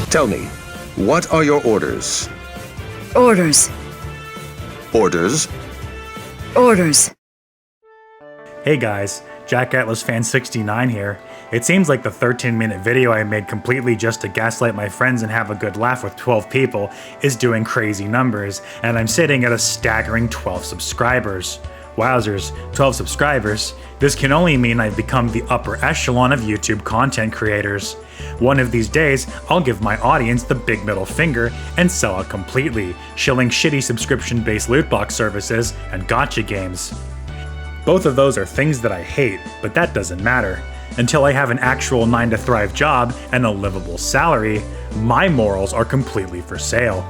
Tell me, what are your orders? Orders. Orders? Orders. Hey guys, Jack Atlas Fan 69 here. It seems like the 13-minute video I made completely just to gaslight my friends and have a good laugh with 12 people is doing crazy numbers, and I'm sitting at a staggering 12 subscribers. Wowzers, 12 subscribers. This can only mean I've become the upper echelon of YouTube content creators. One of these days, I'll give my audience the big middle finger and sell out completely, shilling shitty subscription-based loot box services and gacha games. Both of those are things that I hate, but that doesn't matter. Until I have an actual 9-to-5 job and a livable salary, my morals are completely for sale.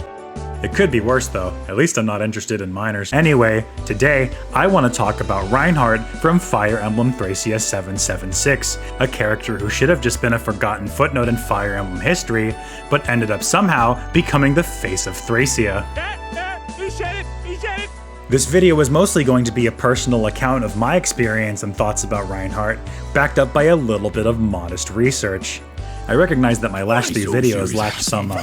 It could be worse though, at least I'm not interested in minors. Anyway, today I want to talk about Reinhardt from Fire Emblem Thracia 776, a character who should have just been a forgotten footnote in Fire Emblem history, but ended up somehow becoming the face of Thracia. He said it! He said it! This video is mostly going to be a personal account of my experience and thoughts about Reinhardt, backed up by a little bit of modest research. I recognize that my last 3 videos lacked some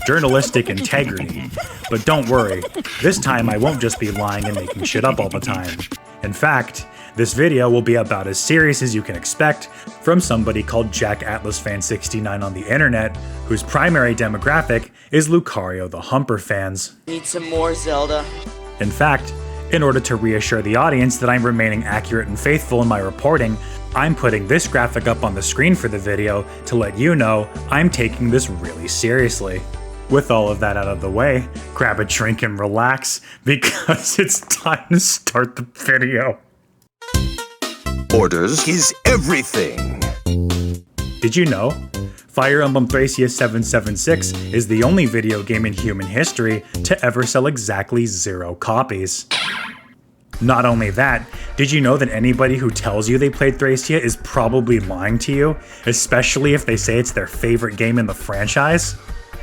journalistic integrity, but don't worry, this time I won't just be lying and making shit up all the time. In fact, this video will be about as serious as you can expect from somebody called Jack Atlas Fan 69 on the internet, whose primary demographic is Lucario the Humper fans. Need some more, Zelda. In fact, in order to reassure the audience that I'm remaining accurate and faithful in my reporting, I'm putting this graphic up on the screen for the video to let you know I'm taking this really seriously. With all of that out of the way, grab a drink and relax, because it's time to start the video. Orders is everything. Did you know? Fire Emblem Thracia 776 is the only video game in human history to ever sell exactly 0 copies. Not only that, did you know that anybody who tells you they played Thracia is probably lying to you, especially if they say it's their favorite game in the franchise?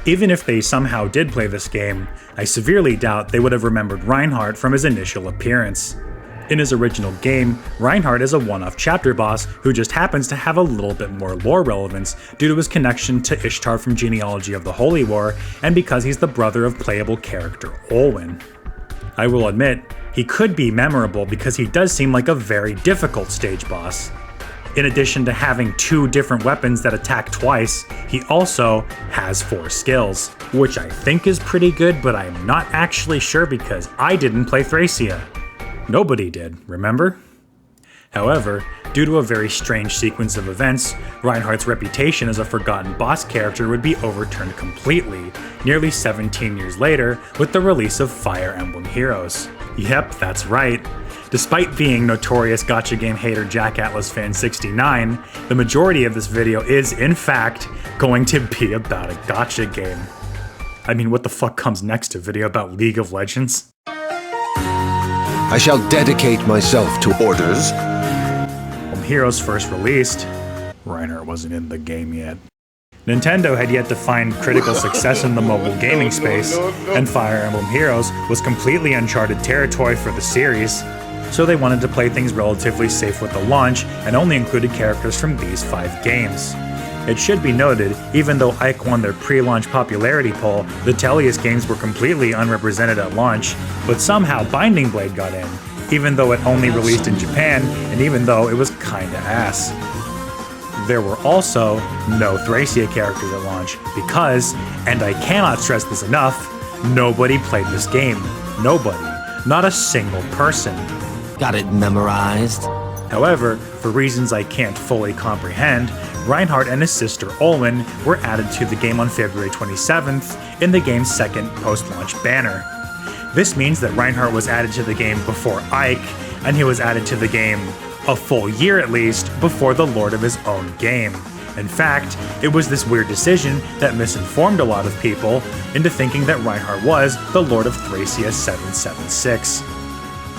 Even if they somehow did play this game, I severely doubt they would have remembered Reinhardt from his initial appearance. In his original game, Reinhardt is a one-off chapter boss who just happens to have a little bit more lore relevance due to his connection to Ishtar from Genealogy of the Holy War, and because he's the brother of playable character Olwen. I will admit, he could be memorable because he does seem like a very difficult stage boss. In addition to having 2 different weapons that attack twice, he also has 4 skills, which I think is pretty good, but I'm not actually sure because I didn't play Thracia. Nobody did, remember? However, due to a very strange sequence of events, Reinhardt's reputation as a forgotten boss character would be overturned completely, nearly 17 years later with the release of Fire Emblem Heroes. Yep, that's right. Despite being notorious gacha game hater Jack Atlas Fan 69, the majority of this video is, in fact, going to be about a gacha game. I mean, what the fuck comes next? A video about League of Legends? I shall dedicate myself to orders. When Heroes first released, Reinhardt wasn't in the game yet. Nintendo had yet to find critical success in the mobile gaming space, and Fire Emblem Heroes was completely uncharted territory for the series, so they wanted to play things relatively safe with the launch and only included characters from these 5 games. It should be noted, even though Ike won their pre-launch popularity poll, the Tellius games were completely unrepresented at launch, but somehow Binding Blade got in, even though it only released in Japan, and even though it was kinda ass. There were also no Thracia characters at launch because, and I cannot stress this enough, nobody played this game. Nobody. Not a single person. Got it memorized? However, for reasons I can't fully comprehend, Reinhardt and his sister Olwen were added to the game on February 27th in the game's second post-launch banner. This means that Reinhardt was added to the game before Ike, and he was added to the game a full year at least before the lord of his own game. In fact, it was this weird decision that misinformed a lot of people into thinking that Reinhardt was the Lord of Thracia 776.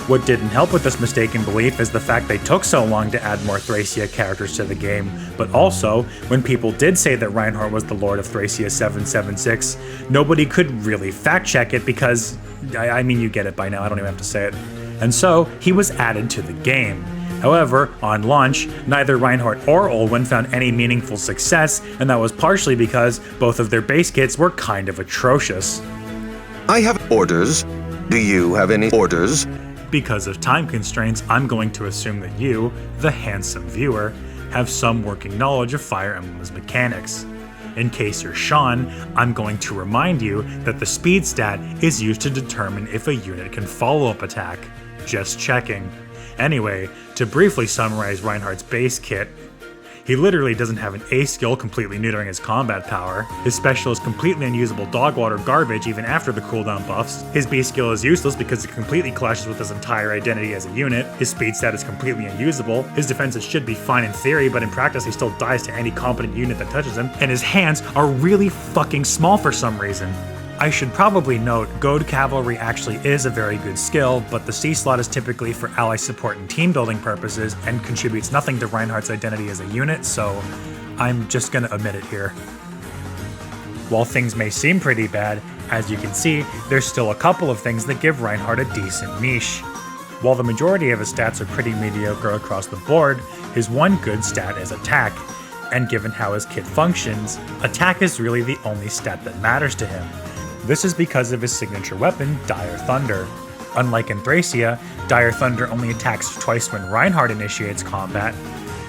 What didn't help with this mistaken belief is the fact they took so long to add more Thracia characters to the game, but also, when people did say that Reinhardt was the Lord of Thracia 776, nobody could really fact check it because, I mean you get it by now, I don't even have to say it. And so, he was added to the game. However, on launch, neither Reinhardt or Olwen found any meaningful success, and that was partially because both of their base kits were kind of atrocious. I have orders. Do you have any orders? Because of time constraints, I'm going to assume that you, the handsome viewer, have some working knowledge of Fire Emblem's mechanics. In case you're Sean, I'm going to remind you that the speed stat is used to determine if a unit can follow-up attack. Just checking. Anyway, to briefly summarize Reinhardt's base kit, he literally doesn't have an A skill completely neutering his combat power. His special is completely unusable dog water garbage even after the cooldown buffs. His B skill is useless because it completely clashes with his entire identity as a unit. His speed stat is completely unusable. His defenses should be fine in theory, but in practice he still dies to any competent unit that touches him. And his hands are really fucking small for some reason. I should probably note, Goad Cavalry actually is a very good skill, but the C slot is typically for ally support and team building purposes and contributes nothing to Reinhardt's identity as a unit, so I'm just gonna omit it here. While things may seem pretty bad, as you can see, there's still a couple of things that give Reinhardt a decent niche. While the majority of his stats are pretty mediocre across the board, his one good stat is attack, and given how his kit functions, attack is really the only stat that matters to him. This is because of his signature weapon, Dire Thunder. Unlike in Thracia, Dire Thunder only attacks twice when Reinhardt initiates combat,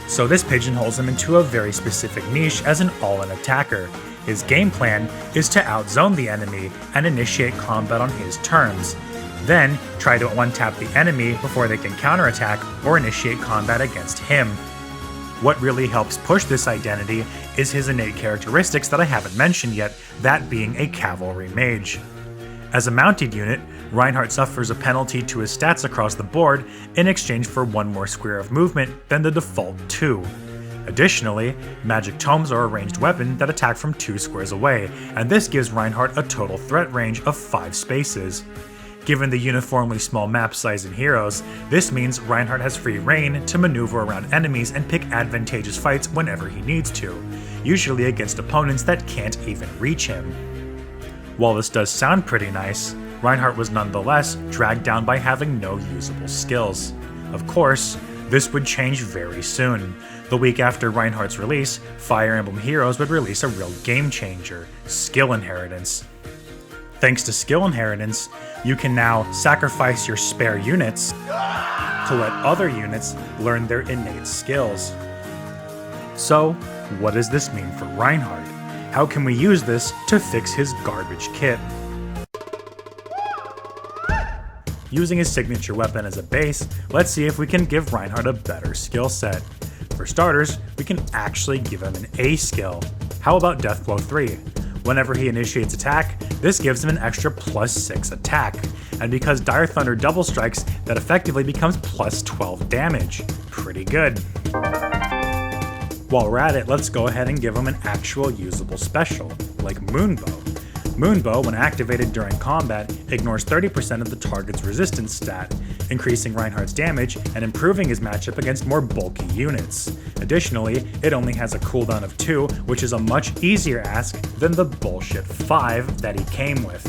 so this pigeonholes him into a very specific niche as an all-in attacker. His game plan is to outzone the enemy and initiate combat on his terms, then try to one-tap the enemy before they can counterattack or initiate combat against him. What really helps push this identity is his innate characteristics that I haven't mentioned yet, that being a cavalry mage. As a mounted unit, Reinhardt suffers a penalty to his stats across the board in exchange for one more square of movement than the default 2. Additionally, magic tomes are a ranged weapon that attack from 2 squares away, and this gives Reinhardt a total threat range of 5 spaces. Given the uniformly small map size in Heroes, this means Reinhardt has free reign to maneuver around enemies and pick advantageous fights whenever he needs to, usually against opponents that can't even reach him. While this does sound pretty nice, Reinhardt was nonetheless dragged down by having no usable skills. Of course, this would change very soon. The week after Reinhardt's release, Fire Emblem Heroes would release a real game changer, Skill Inheritance. Thanks to Skill Inheritance, you can now sacrifice your spare units to let other units learn their innate skills. So, what does this mean for Reinhardt? How can we use this to fix his garbage kit? Using his signature weapon as a base, let's see if we can give Reinhardt a better skill set. For starters, we can actually give him an A skill. How about Deathblow 3? Whenever he initiates attack, this gives him an extra +6 attack, and because Dire Thunder double strikes, that effectively becomes +12 damage. Pretty good. While we're at it, let's go ahead and give him an actual usable special, like Moonbow. Moonbow, when activated during combat, ignores 30% of the target's resistance stat, increasing Reinhardt's damage and improving his matchup against more bulky units. Additionally, it only has a cooldown of 2, which is a much easier ask than the bullshit 5 that he came with.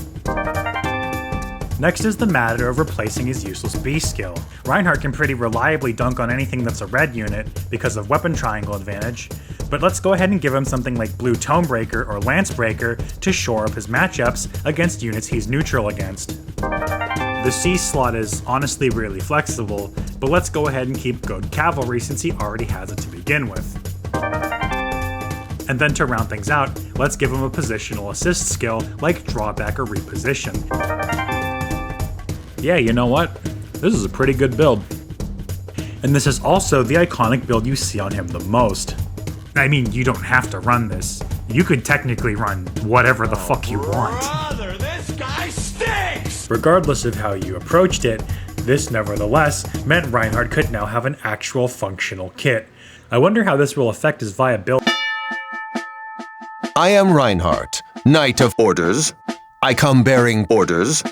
Next is the matter of replacing his useless B skill. Reinhardt can pretty reliably dunk on anything that's a red unit because of weapon triangle advantage, but let's go ahead and give him something like Blue Tomebreaker or Lancebreaker to shore up his matchups against units he's neutral against. The C slot is honestly really flexible, but let's go ahead and keep Goad Cavalry since he already has it to begin with. And then to round things out, let's give him a positional assist skill like Drawback or Reposition. Yeah, you know what? This is a pretty good build. And this is also the iconic build you see on him the most. I mean, you don't have to run this. You could technically run whatever the fuck you want. Brother, this guy stinks! Regardless of how you approached it, this nevertheless meant Reinhardt could now have an actual functional kit. I wonder how this will affect his viability. I am Reinhardt, Knight of Orders. I come bearing orders.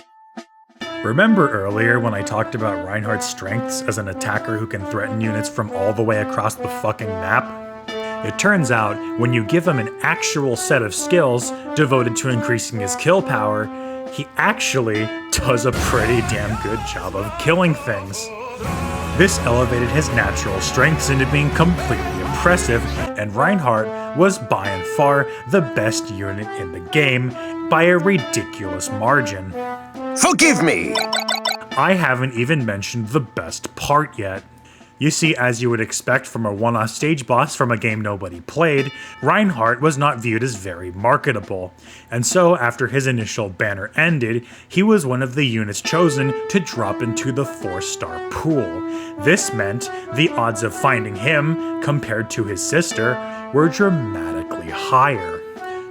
Remember earlier when I talked about Reinhardt's strengths as an attacker who can threaten units from all the way across the fucking map? It turns out, when you give him an actual set of skills devoted to increasing his kill power, he actually does a pretty damn good job of killing things. This elevated his natural strengths into being completely impressive, and Reinhardt was by and far the best unit in the game by a ridiculous margin. Forgive me! I haven't even mentioned the best part yet. You see, as you would expect from a one-off stage boss from a game nobody played, Reinhardt was not viewed as very marketable, and so after his initial banner ended, he was one of the units chosen to drop into the 4-star pool. This meant the odds of finding him, compared to his sister, were dramatically higher.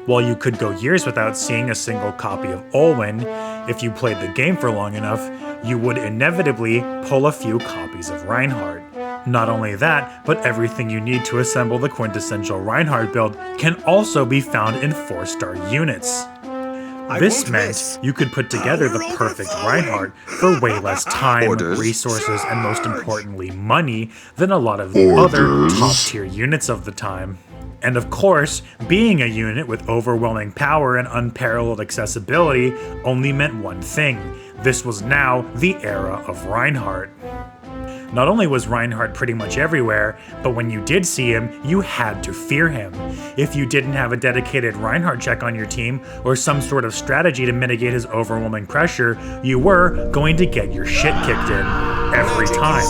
While you could go years without seeing a single copy of Olwen, if you played the game for long enough, you would inevitably pull a few copies of Reinhardt. Not only that, but everything you need to assemble the quintessential Reinhardt build can also be found in 4-star units. This meant you could put together the perfect Reinhardt for way less time, resources, and most importantly money than a lot of the other top-tier units of the time. And of course, being a unit with overwhelming power and unparalleled accessibility only meant one thing. This was now the era of Reinhardt. Not only was Reinhardt pretty much everywhere, but when you did see him, you had to fear him. If you didn't have a dedicated Reinhardt check on your team, or some sort of strategy to mitigate his overwhelming pressure, you were going to get your shit kicked in. Every time.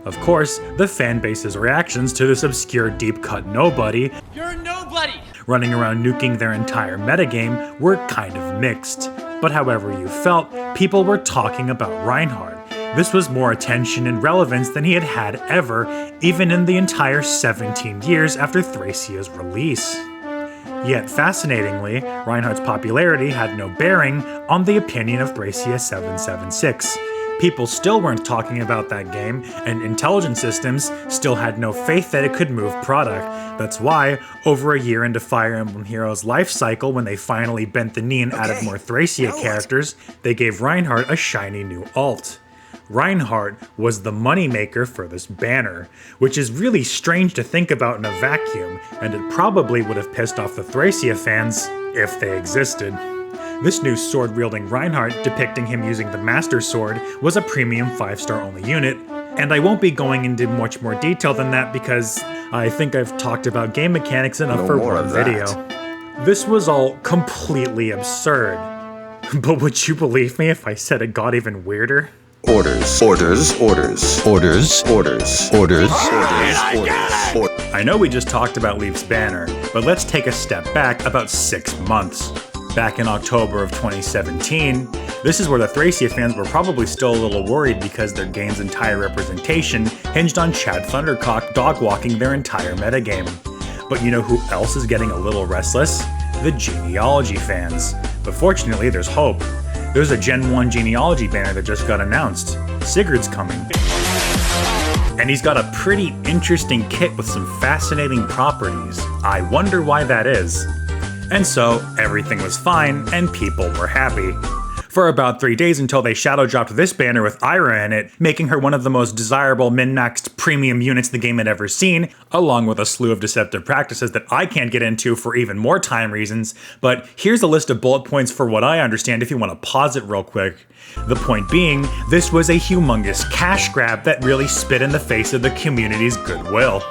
Of course, the fanbase's reactions to this obscure deep-cut nobody, You're nobody! running around nuking their entire metagame, were kind of mixed. But however you felt, people were talking about Reinhardt. This was more attention and relevance than he had had ever, even in the entire 17 years after Thracia's release. Yet fascinatingly, Reinhardt's popularity had no bearing on the opinion of Thracia 776. People still weren't talking about that game, and intelligence systems still had no faith that it could move product. That's why, over a year into Fire Emblem Heroes' life cycle, when they finally bent the knee and added more Thracia characters, they gave Reinhardt a shiny new alt. Reinhardt was the moneymaker for this banner, which is really strange to think about in a vacuum, and it probably would have pissed off the Thracia fans if they existed. This new sword-wielding Reinhardt, depicting him using the Master Sword, was a premium 5-star only unit, and I won't be going into much more detail than that because I think I've talked about game mechanics enough for one video. This was all completely absurd. But would you believe me if I said it got even weirder? Orders. I know we just talked about Leaf's banner, but let's take a step back about 6 months. Back in October of 2017, this is where the Thracia fans were probably still a little worried because their game's entire representation hinged on Chad Thundercock dog-walking their entire metagame. But you know who else is getting a little restless? The Genealogy fans. But fortunately, there's hope. There's a Gen 1 Genealogy banner that just got announced. Sigurd's coming. And he's got a pretty interesting kit with some fascinating properties. I wonder why that is. And so, everything was fine, and people were happy. For about 3 days until they shadow dropped this banner with Ira in it, making her one of the most desirable min-maxed premium units the game had ever seen, along with a slew of deceptive practices that I can't get into for even more time reasons, but here's a list of bullet points for what I understand if you want to pause it real quick. The point being, this was a humongous cash grab that really spit in the face of the community's goodwill.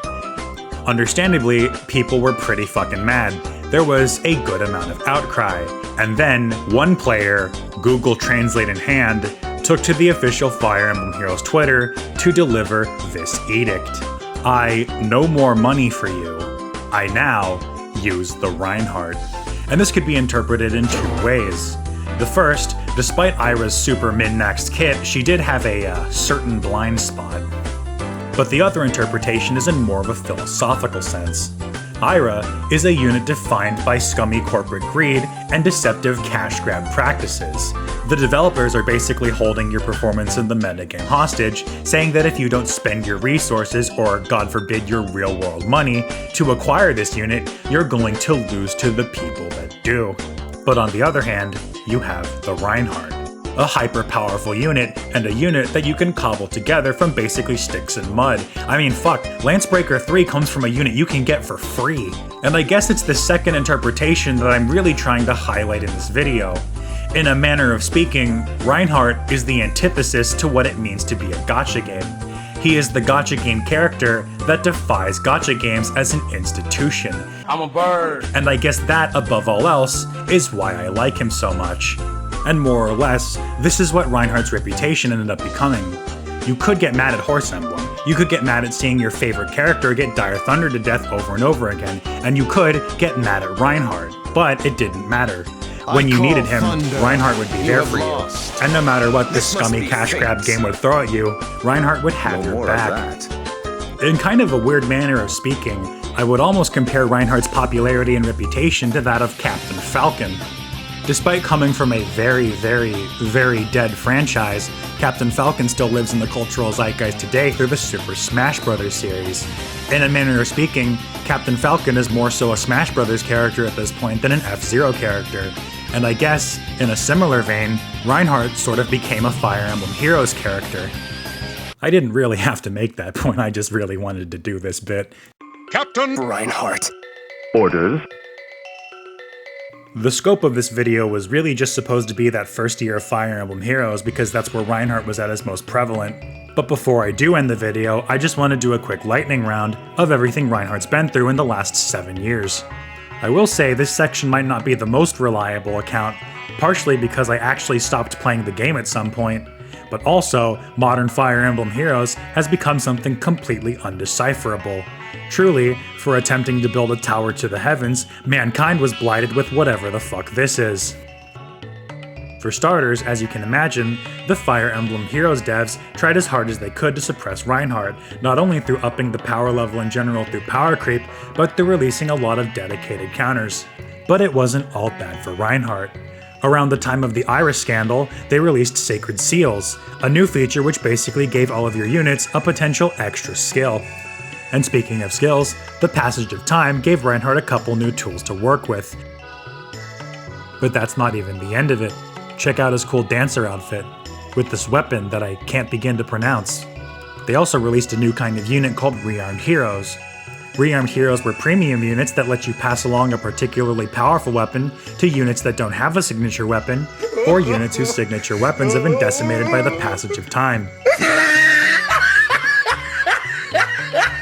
Understandably, people were pretty fucking mad. There was a good amount of outcry. And then, one player, Google Translate in hand, took to the official Fire Emblem Heroes Twitter to deliver this edict. I no more money for you. I now use the Reinhardt. And this could be interpreted in 2 ways. The first, despite Ira's super min-maxed kit, she did have a certain blind spot. But the other interpretation is in more of a philosophical sense. Ira is a unit defined by scummy corporate greed and deceptive cash grab practices. The developers are basically holding your performance in the metagame hostage, saying that if you don't spend your resources, or god forbid your real world money, to acquire this unit, you're going to lose to the people that do. But on the other hand, you have the Reinhardt. A hyper-powerful unit, and a unit that you can cobble together from basically sticks and mud. I mean, fuck, Lancebreaker 3 comes from a unit you can get for free. And I guess it's the second interpretation that I'm really trying to highlight in this video. In a manner of speaking, Reinhardt is the antithesis to what it means to be a gacha game. He is the gacha game character that defies gacha games as an institution. I'm a bird. And I guess that, above all else, is why I like him so much. And more or less, this is what Reinhardt's reputation ended up becoming. You could get mad at Horse Emblem. You could get mad at seeing your favorite character get Dire Thunder to death over and over again. And you could get mad at Reinhardt. But it didn't matter. When you needed him, Reinhardt would be there for you. And no matter what this scummy cash grab game would throw at you, Reinhardt would have your back. In kind of a weird manner of speaking, I would almost compare Reinhardt's popularity and reputation to that of Captain Falcon. Despite coming from a very, very, very dead franchise, Captain Falcon still lives in the cultural zeitgeist today through the Super Smash Bros. Series. In a manner of speaking, Captain Falcon is more so a Smash Bros. Character at this point than an F-Zero character. And I guess, in a similar vein, Reinhardt sort of became a Fire Emblem Heroes character. I didn't really have to make that point, I just really wanted to do this bit. Captain Reinhardt. Orders. The scope of this video was really just supposed to be that first year of Fire Emblem Heroes because that's where Reinhardt was at his most prevalent. But before I do end the video, I just want to do a quick lightning round of everything Reinhardt's been through in the last 7 years. I will say this section might not be the most reliable account, partially because I actually stopped playing the game at some point, but also modern Fire Emblem Heroes has become something completely undecipherable. Truly, for attempting to build a tower to the heavens, mankind was blighted with whatever the fuck this is. For starters, as you can imagine, the Fire Emblem Heroes devs tried as hard as they could to suppress Reinhardt, not only through upping the power level in general through power creep, but through releasing a lot of dedicated counters. But it wasn't all bad for Reinhardt. Around the time of the Iris scandal, they released Sacred Seals, a new feature which basically gave all of your units a potential extra skill. And speaking of skills, the passage of time gave Reinhardt a couple new tools to work with. But that's not even the end of it. Check out his cool dancer outfit, with this weapon that I can't begin to pronounce. They also released a new kind of unit called Rearmed Heroes. Rearmed Heroes were premium units that let you pass along a particularly powerful weapon to units that don't have a signature weapon, or units whose signature weapons have been decimated by the passage of time.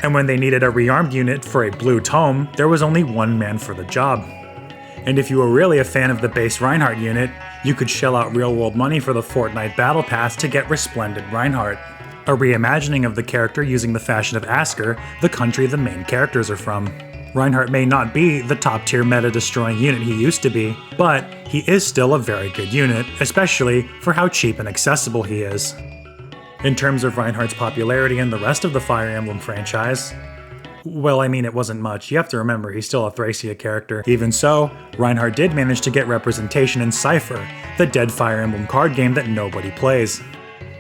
And when they needed a rearmed unit for a blue tome, there was only one man for the job. And if you were really a fan of the base Reinhardt unit, you could shell out real-world money for the Fortnite Battle Pass to get Resplendent Reinhardt, a reimagining of the character using the fashion of Asker, the country the main characters are from. Reinhardt may not be the top-tier meta-destroying unit he used to be, but he is still a very good unit, especially for how cheap and accessible he is. In terms of Reinhardt's popularity in the rest of the Fire Emblem franchise, well, I mean, it wasn't much. You have to remember, he's still a Thracia character. Even so, Reinhardt did manage to get representation in Cypher, the dead Fire Emblem card game that nobody plays.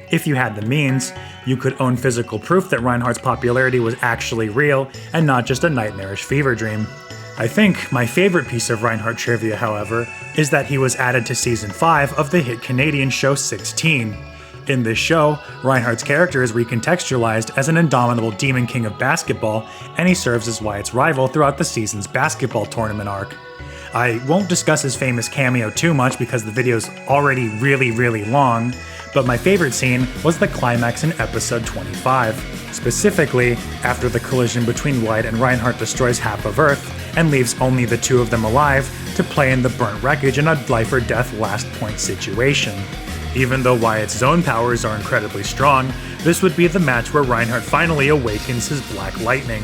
If you had the means, you could own physical proof that Reinhardt's popularity was actually real and not just a nightmarish fever dream. I think my favorite piece of Reinhardt trivia, however, is that he was added to Season 5 of the hit Canadian show 16. In this show, Reinhardt's character is recontextualized as an indomitable demon king of basketball, and he serves as Wyatt's rival throughout the season's basketball tournament arc. I won't discuss his famous cameo too much because the video's already really long, but my favorite scene was the climax in episode 25. Specifically, after the collision between Wyatt and Reinhardt destroys half of Earth and leaves only the two of them alive to play in the burnt wreckage in a life or death last point situation. Even though Wyatt's zone powers are incredibly strong, this would be the match where Reinhardt finally awakens his Black Lightning,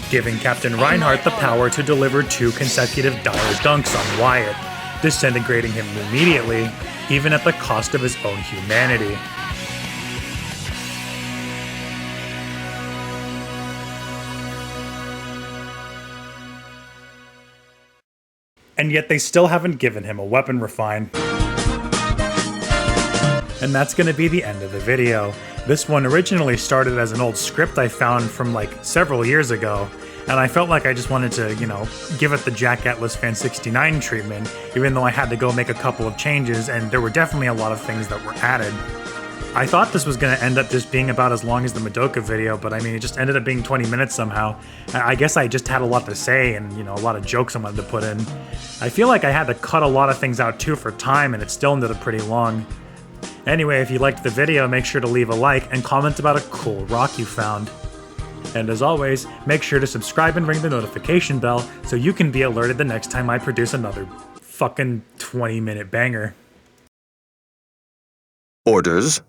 giving Captain Reinhardt the power to deliver 2 consecutive dire dunks on Wyatt, disintegrating him immediately, even at the cost of his own humanity. And yet they still haven't given him a weapon refine. And that's going to be the end of the video. This one originally started as an old script I found from like several years ago, and I felt like I just wanted to, give it the Jack Atlas Fan 69 treatment, even though I had to go make a couple of changes, and there were definitely a lot of things that were added. I thought this was gonna end up just being about as long as the Madoka video, but I mean, it just ended up being 20 minutes somehow. I guess I just had a lot to say and, a lot of jokes I wanted to put in. I feel like I had to cut a lot of things out too for time, and it still ended up pretty long. Anyway, if you liked the video, make sure to leave a like and comment about a cool rock you found. And as always, make sure to subscribe and ring the notification bell so you can be alerted the next time I produce another fucking 20-minute banger. Orders.